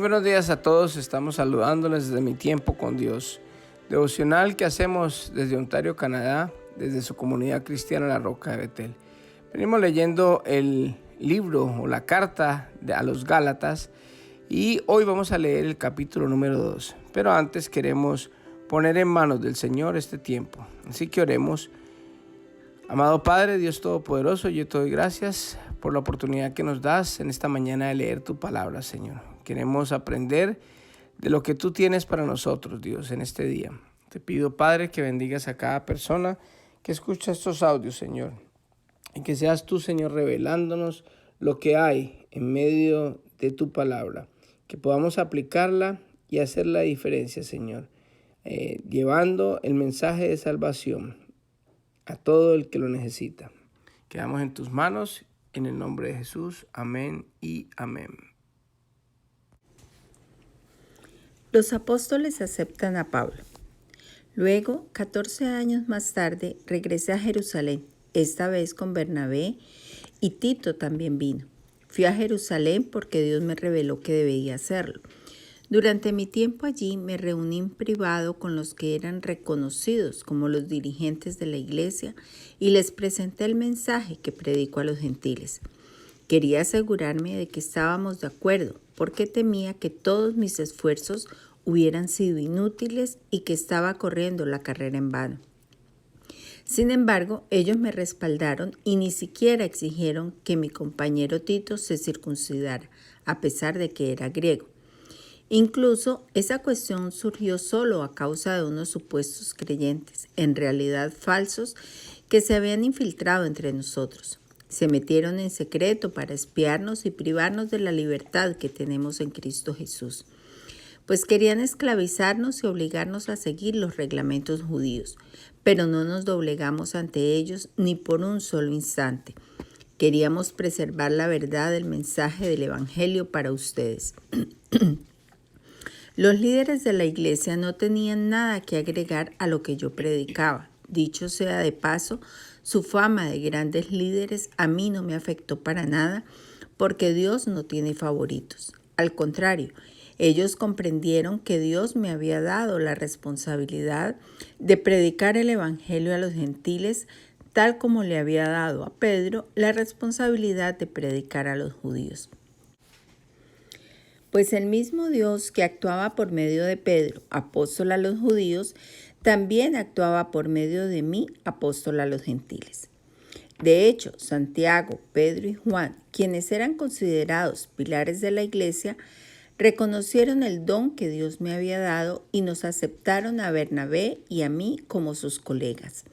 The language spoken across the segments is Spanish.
Buenos días a todos, estamos saludándoles desde Mi Tiempo con Dios, devocional que hacemos desde Ontario, Canadá, desde su comunidad cristiana La Roca de Betel. Venimos leyendo el libro o la carta a los Gálatas y hoy vamos a leer el capítulo número 2. Pero antes queremos poner en manos del Señor este tiempo, así que oremos. Amado Padre, Dios Todopoderoso, yo te doy gracias por la oportunidad que nos das en esta mañana de leer tu palabra, Señor. Queremos aprender de lo que tú tienes para nosotros, Dios, en este día. Te pido, Padre, que bendigas a cada persona que escucha estos audios, Señor. Y que seas tú, Señor, revelándonos lo que hay en medio de tu palabra. Que podamos aplicarla y hacer la diferencia, Señor. Llevando el mensaje de salvación a todo el que lo necesita. Quedamos en tus manos, en el nombre de Jesús. Amén y amén. Los apóstoles aceptan a Pablo. Luego, 14 años más tarde, regresé a Jerusalén, esta vez con Bernabé, y Tito también vino. Fui a Jerusalén porque Dios me reveló que debía hacerlo. Durante mi tiempo allí me reuní en privado con los que eran reconocidos como los dirigentes de la iglesia y les presenté el mensaje que predico a los gentiles. Quería asegurarme de que estábamos de acuerdo, porque temía que todos mis esfuerzos hubieran sido inútiles y que estaba corriendo la carrera en vano. Sin embargo, ellos me respaldaron y ni siquiera exigieron que mi compañero Tito se circuncidara, a pesar de que era griego. Incluso esa cuestión surgió solo a causa de unos supuestos creyentes, en realidad falsos, que se habían infiltrado entre nosotros. Se metieron en secreto para espiarnos y privarnos de la libertad que tenemos en Cristo Jesús. Pues querían esclavizarnos y obligarnos a seguir los reglamentos judíos, pero no nos doblegamos ante ellos ni por un solo instante. Queríamos preservar la verdad del mensaje del Evangelio para ustedes. Los líderes de la iglesia no tenían nada que agregar a lo que yo predicaba. Dicho sea de paso, su fama de grandes líderes a mí no me afectó para nada, porque Dios no tiene favoritos. Al contrario, ellos comprendieron que Dios me había dado la responsabilidad de predicar el Evangelio a los gentiles, tal como le había dado a Pedro la responsabilidad de predicar a los judíos. Pues el mismo Dios que actuaba por medio de Pedro, apóstol a los judíos, también actuaba por medio de mí, apóstol a los gentiles. De hecho, Santiago, Pedro y Juan, quienes eran considerados pilares de la iglesia, reconocieron el don que Dios me había dado y nos aceptaron a Bernabé y a mí como sus colegas.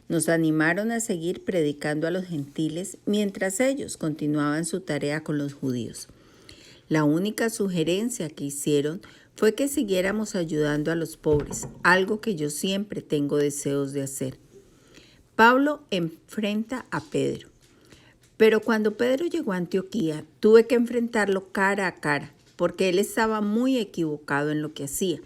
Nos animaron a seguir predicando a los gentiles mientras ellos continuaban su tarea con los judíos. La única sugerencia que hicieron fue que siguiéramos ayudando a los pobres, algo que yo siempre tengo deseos de hacer. Pablo enfrenta a Pedro. Pero cuando Pedro llegó a Antioquía, tuve que enfrentarlo cara a cara, porque él estaba muy equivocado en lo que hacía.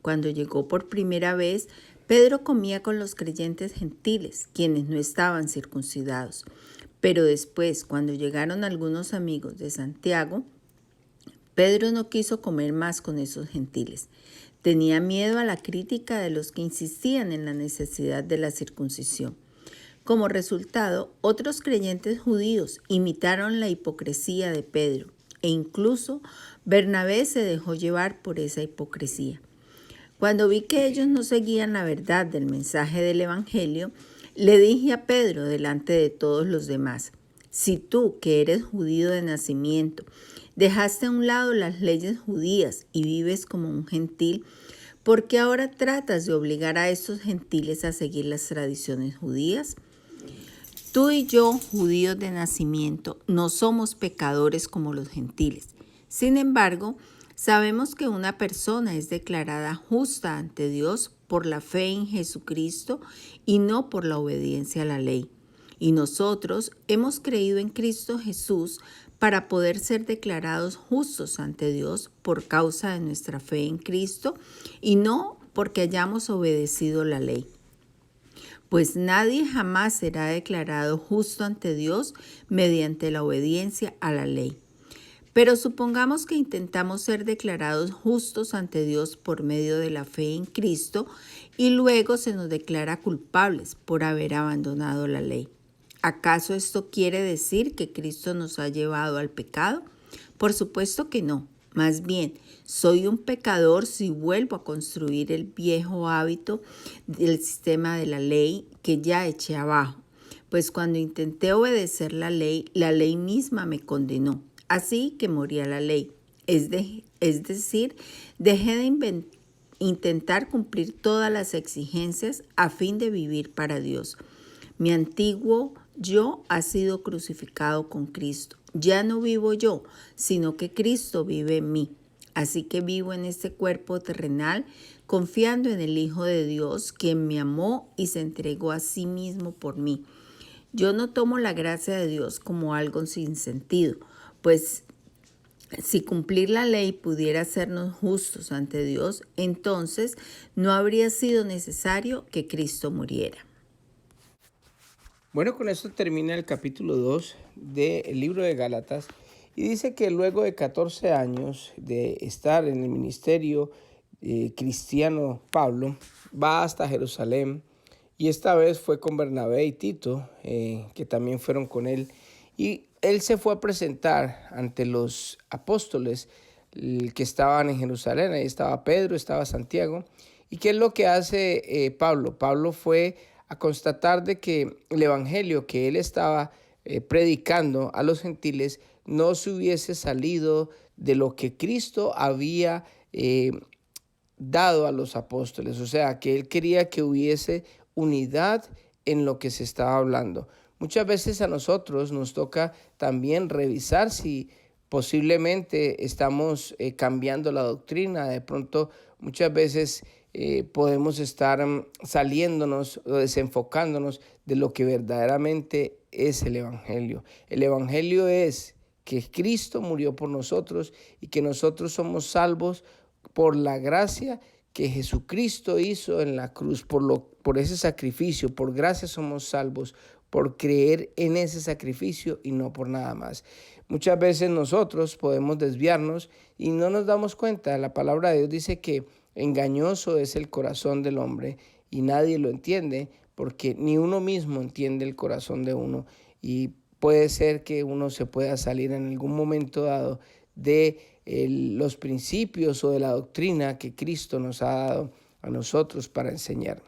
Cuando llegó por primera vez, Pedro comía con los creyentes gentiles, quienes no estaban circuncidados. Pero después, cuando llegaron algunos amigos de Santiago, Pedro no quiso comer más con esos gentiles. Tenía miedo a la crítica de los que insistían en la necesidad de la circuncisión. Como resultado, otros creyentes judíos imitaron la hipocresía de Pedro e incluso Bernabé se dejó llevar por esa hipocresía. Cuando vi que ellos no seguían la verdad del mensaje del Evangelio, le dije a Pedro delante de todos los demás: si tú, que eres judío de nacimiento, dejaste a un lado las leyes judías y vives como un gentil, ¿por qué ahora tratas de obligar a estos gentiles a seguir las tradiciones judías? Tú y yo, judíos de nacimiento, no somos pecadores como los gentiles. Sin embargo, sabemos que una persona es declarada justa ante Dios por la fe en Jesucristo y no por la obediencia a la ley. Y nosotros hemos creído en Cristo Jesús para poder ser declarados justos ante Dios por causa de nuestra fe en Cristo y no porque hayamos obedecido la ley. Pues nadie jamás será declarado justo ante Dios mediante la obediencia a la ley. Pero supongamos que intentamos ser declarados justos ante Dios por medio de la fe en Cristo y luego se nos declara culpables por haber abandonado la ley. ¿Acaso esto quiere decir que Cristo nos ha llevado al pecado? Por supuesto que no. Más bien, soy un pecador si vuelvo a construir el viejo hábito del sistema de la ley que ya eché abajo. Pues cuando intenté obedecer la ley misma me condenó. Así que morí a la ley. Es decir, dejé de intentar cumplir todas las exigencias a fin de vivir para Dios. Mi antiguo yo ha sido crucificado con Cristo. Ya no vivo yo, sino que Cristo vive en mí. Así que vivo en este cuerpo terrenal, confiando en el Hijo de Dios, quien me amó y se entregó a sí mismo por mí. Yo no tomo la gracia de Dios como algo sin sentido, pues si cumplir la ley pudiera hacernos justos ante Dios, entonces no habría sido necesario que Cristo muriera. Bueno, con esto termina el capítulo 2 del libro de Gálatas y dice que luego de 14 años de estar en el ministerio cristiano, Pablo va hasta Jerusalén y esta vez fue con Bernabé y Tito, que también fueron con él, y él se fue a presentar ante los apóstoles que estaban en Jerusalén. Ahí estaba Pedro, estaba Santiago. ¿Y qué es lo que hace Pablo? Pablo fue a constatar de que el evangelio que él estaba predicando a los gentiles no se hubiese salido de lo que Cristo había dado a los apóstoles. O sea, que él quería que hubiese unidad en lo que se estaba hablando. Muchas veces a nosotros nos toca también revisar si posiblemente estamos cambiando la doctrina. De pronto, muchas veces podemos estar saliéndonos o desenfocándonos de lo que verdaderamente es el Evangelio. El Evangelio es que Cristo murió por nosotros y que nosotros somos salvos por la gracia que Jesucristo hizo en la cruz, por ese sacrificio. Por gracia somos salvos, por creer en ese sacrificio y no por nada más. Muchas veces nosotros podemos desviarnos y no nos damos cuenta. La palabra de Dios dice que engañoso es el corazón del hombre y nadie lo entiende, porque ni uno mismo entiende el corazón de uno, y puede ser que uno se pueda salir en algún momento dado de los principios o de la doctrina que Cristo nos ha dado a nosotros para enseñar.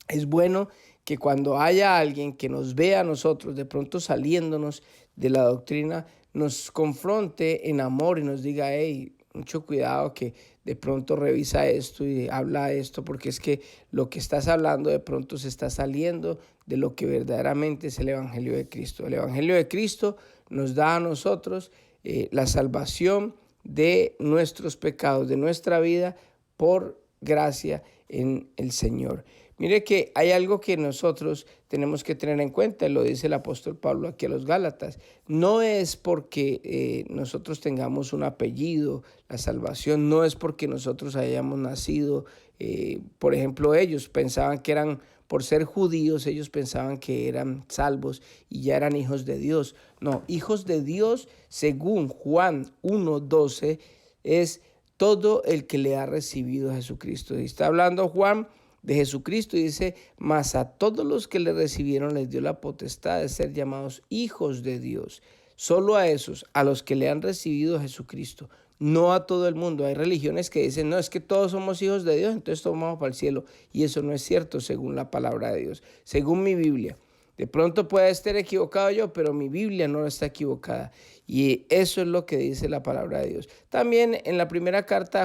Es bueno que cuando haya alguien que nos vea a nosotros de pronto saliéndonos de la doctrina, nos confronte en amor y nos diga: hey, mucho cuidado, que de pronto revisa esto y habla esto, porque es que lo que estás hablando de pronto se está saliendo de lo que verdaderamente es el Evangelio de Cristo. El Evangelio de Cristo nos da a nosotros la salvación de nuestros pecados, de nuestra vida, por gracia en el Señor. Mire que hay algo que nosotros tenemos que tener en cuenta, lo dice el apóstol Pablo aquí a los Gálatas. No es porque nosotros tengamos un apellido, la salvación no es porque nosotros hayamos nacido. Por ejemplo, ellos pensaban que eran, por ser judíos, ellos pensaban que eran salvos y ya eran hijos de Dios. No, hijos de Dios, según Juan 1:12, es todo el que le ha recibido a Jesucristo. Y está hablando Juan de Jesucristo y dice: mas a todos los que le recibieron les dio la potestad de ser llamados hijos de Dios. Solo a esos, a los que le han recibido a Jesucristo, no a todo el mundo. Hay religiones que dicen: no, es que todos somos hijos de Dios, entonces todos vamos para el cielo. Y eso no es cierto según la palabra de Dios, según mi Biblia. De pronto puede estar equivocado yo, pero mi Biblia no está equivocada. Y eso es lo que dice la palabra de Dios. También en la primera carta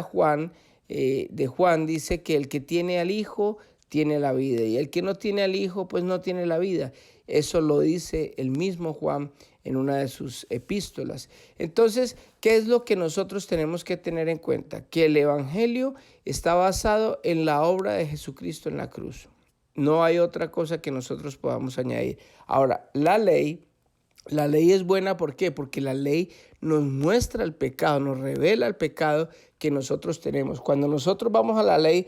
de Juan dice que el que tiene al Hijo tiene la vida, y el que no tiene al Hijo pues no tiene la vida. Eso lo dice el mismo Juan en una de sus epístolas. Entonces, ¿qué es lo que nosotros tenemos que tener en cuenta? Que el Evangelio está basado en la obra de Jesucristo en la cruz. No hay otra cosa que nosotros podamos añadir. Ahora, la ley es buena, ¿por qué? Porque la ley nos muestra el pecado, nos revela el pecado que nosotros tenemos. Cuando nosotros vamos a la ley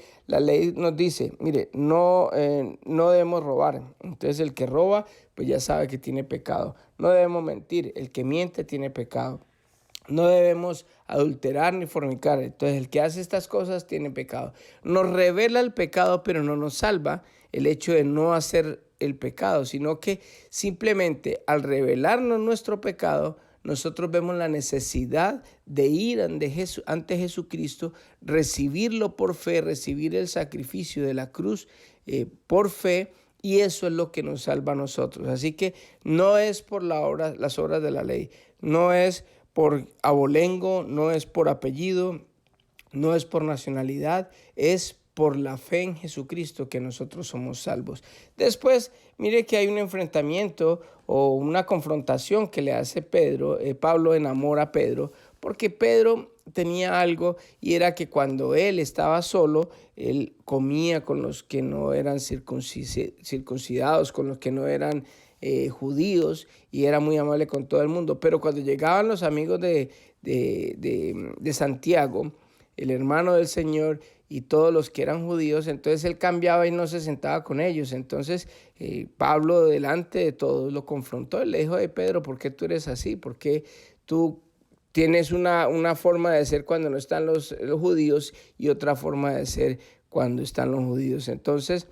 nos dice: mire, no debemos robar. Entonces el que roba, pues ya sabe que tiene pecado. No debemos mentir, el que miente tiene pecado. No debemos adulterar ni fornicar. Entonces el que hace estas cosas tiene pecado. Nos revela el pecado, pero no nos salva el hecho de no hacer el pecado, sino que simplemente al revelarnos nuestro pecado, nosotros vemos la necesidad de ir ante Jesucristo, recibirlo por fe, recibir el sacrificio de la cruz por fe, y eso es lo que nos salva a nosotros. Así que no es por las obras de la ley, no es por abolengo, no es por apellido, no es por nacionalidad, es por la fe en Jesucristo que nosotros somos salvos. Después, mire que hay un enfrentamiento o una confrontación que le hace Pablo enamora a Pedro, porque Pedro tenía algo, y era que cuando él estaba solo, él comía con los que no eran circuncidados, con los que no eran judíos, y era muy amable con todo el mundo. Pero cuando llegaban los amigos de Santiago, el hermano del Señor, y todos los que eran judíos, entonces él cambiaba y no se sentaba con ellos. Entonces Pablo, delante de todos, lo confrontó. Él le dijo: Pedro, ¿por qué tú eres así? ¿Por qué tú tienes una forma de ser cuando no están los judíos y otra forma de ser cuando están los judíos? Entonces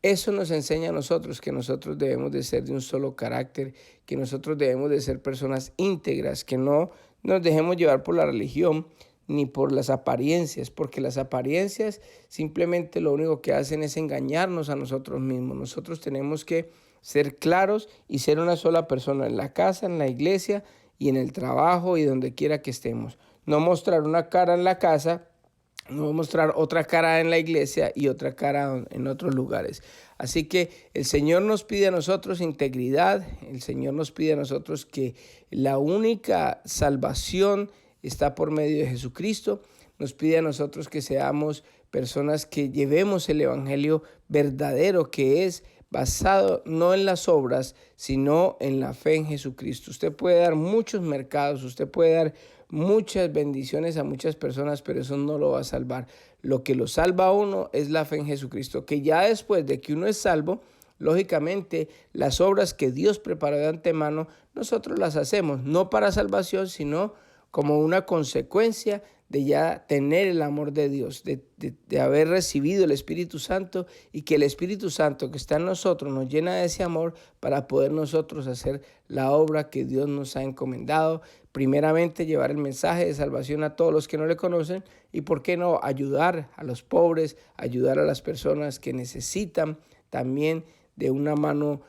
eso nos enseña a nosotros que nosotros debemos de ser de un solo carácter, que nosotros debemos de ser personas íntegras, que no nos dejemos llevar por la religión ni por las apariencias, porque las apariencias simplemente lo único que hacen es engañarnos a nosotros mismos. Nosotros tenemos que ser claros y ser una sola persona en la casa, en la iglesia y en el trabajo y donde quiera que estemos. No mostrar una cara en la casa, no mostrar otra cara en la iglesia y otra cara en otros lugares. Así que el Señor nos pide a nosotros integridad, el Señor nos pide a nosotros que la única salvación está por medio de Jesucristo. Nos pide a nosotros que seamos personas que llevemos el evangelio verdadero, que es basado no en las obras, sino en la fe en Jesucristo. Usted puede dar muchos mercados, usted puede dar muchas bendiciones a muchas personas, pero eso no lo va a salvar. Lo que lo salva a uno es la fe en Jesucristo, que ya después de que uno es salvo, lógicamente las obras que Dios preparó de antemano, nosotros las hacemos, no para salvación, sino como una consecuencia de ya tener el amor de Dios, de haber recibido el Espíritu Santo, y que el Espíritu Santo que está en nosotros nos llena de ese amor para poder nosotros hacer la obra que Dios nos ha encomendado. Primeramente, llevar el mensaje de salvación a todos los que no le conocen, y por qué no ayudar a los pobres, ayudar a las personas que necesitan también de una mano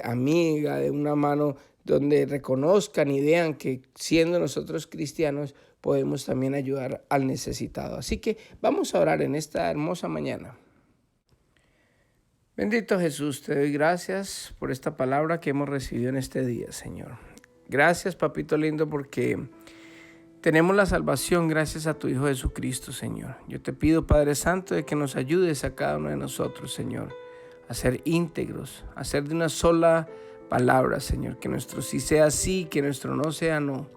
amiga, de una mano donde reconozcan y vean que siendo nosotros cristianos podemos también ayudar al necesitado. Así que vamos a orar en esta hermosa mañana. Bendito Jesús, te doy gracias por esta palabra que hemos recibido en este día, Señor. Gracias, papito lindo, porque tenemos la salvación gracias a tu Hijo Jesucristo, Señor. Yo te pido, Padre Santo, de que nos ayudes a cada uno de nosotros, Señor, a ser íntegros, a ser de una sola palabra, Señor, que nuestro sí sea sí, que nuestro no sea no.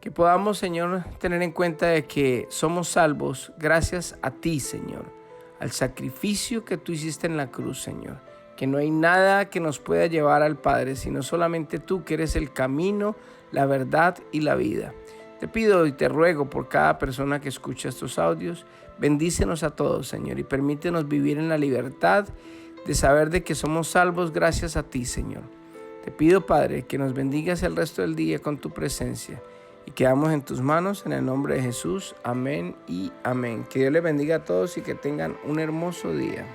Que podamos, Señor, tener en cuenta de que somos salvos gracias a ti, Señor, al sacrificio que tú hiciste en la cruz, Señor. Que no hay nada que nos pueda llevar al Padre, sino solamente tú, que eres el camino, la verdad y la vida. Te pido y te ruego por cada persona que escucha estos audios, bendícenos a todos, Señor, y permítenos vivir en la libertad de saber de que somos salvos gracias a ti, Señor. Te pido, Padre, que nos bendigas el resto del día con tu presencia, y quedamos en tus manos en el nombre de Jesús. Amén y amén. Que Dios les bendiga a todos y que tengan un hermoso día.